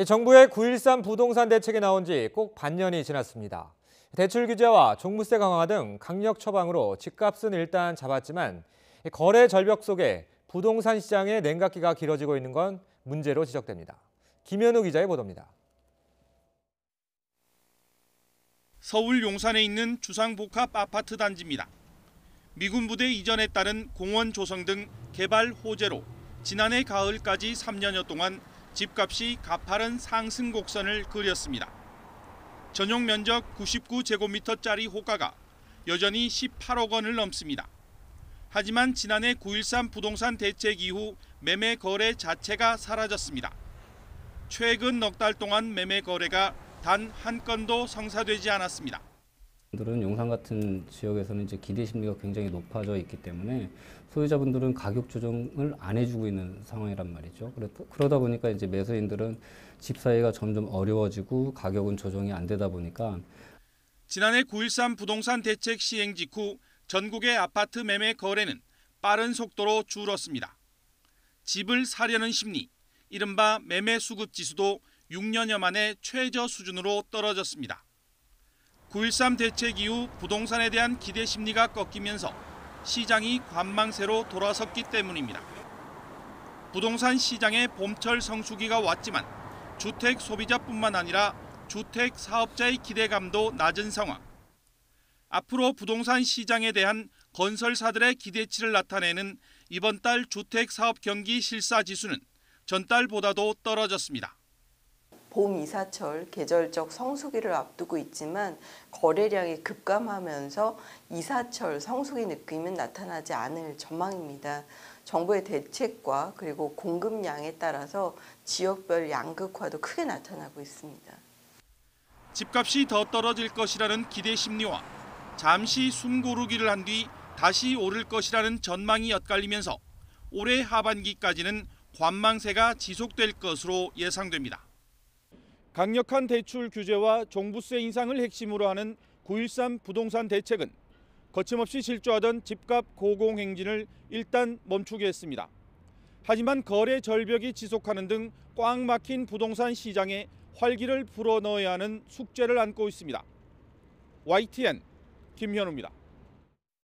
정부의 9.13 부동산 대책이 나온 지 꼭 반년이 지났습니다. 대출 규제와 종부세 강화 등 강력 처방으로 집값은 일단 잡았지만 거래 절벽 속에 부동산 시장의 냉각기가 길어지고 있는 건 문제로 지적됩니다. 김현우 기자의 보도입니다. 서울 용산에 있는 주상복합 아파트 단지입니다. 미군 부대 이전에 따른 공원 조성 등 개발 호재로 지난해 가을까지 3년여 동안 집값이 가파른 상승 곡선을 그렸습니다. 전용 면적 99제곱미터짜리 호가가 여전히 18억 원을 넘습니다. 하지만 지난해 9.13 부동산 대책 이후 매매 거래 자체가 사라졌습니다. 최근 넉 달 동안 매매 거래가 단 한 건도 성사되지 않았습니다. 분들은 용산 같은 지역에서는 이제 기대 심리가 굉장히 높아져 있기 때문에 소유자분들은 가격 조정을 안 해주고 있는 상황이란 말이죠. 그러다 보니까 이제 매수인들은 집 사기가 점점 어려워지고 가격은 조정이 안 되다 보니까 지난해 9.13 부동산 대책 시행 직후 전국의 아파트 매매 거래는 빠른 속도로 줄었습니다. 집을 사려는 심리, 이른바 매매 수급 지수도 6년여 만에 최저 수준으로 떨어졌습니다. 9.13 대책 이후 부동산에 대한 기대 심리가 꺾이면서 시장이 관망세로 돌아섰기 때문입니다. 부동산 시장의 봄철 성수기가 왔지만 주택 소비자뿐만 아니라 주택 사업자의 기대감도 낮은 상황. 앞으로 부동산 시장에 대한 건설사들의 기대치를 나타내는 이번 달 주택 사업 경기 실사 지수는 전달보다도 떨어졌습니다. 봄 이사철 계절적 성수기를 앞두고 있지만 거래량이 급감하면서 이사철 성수기 느낌은 나타나지 않을 전망입니다. 정부의 대책과 그리고 공급량에 따라서 지역별 양극화도 크게 나타나고 있습니다. 집값이 더 떨어질 것이라는 기대 심리와 잠시 숨 고르기를 한 뒤 다시 오를 것이라는 전망이 엇갈리면서 올해 하반기까지는 관망세가 지속될 것으로 예상됩니다. 강력한 대출 규제와 종부세 인상을 핵심으로 하는 9.13 부동산 대책은 거침없이 실조하던 집값 고공행진을 일단 멈추게 했습니다. 하지만 거래 절벽이 지속하는 등 꽉 막힌 부동산 시장에 활기를 불어넣어야 하는 숙제를 안고 있습니다. YTN 김현우입니다.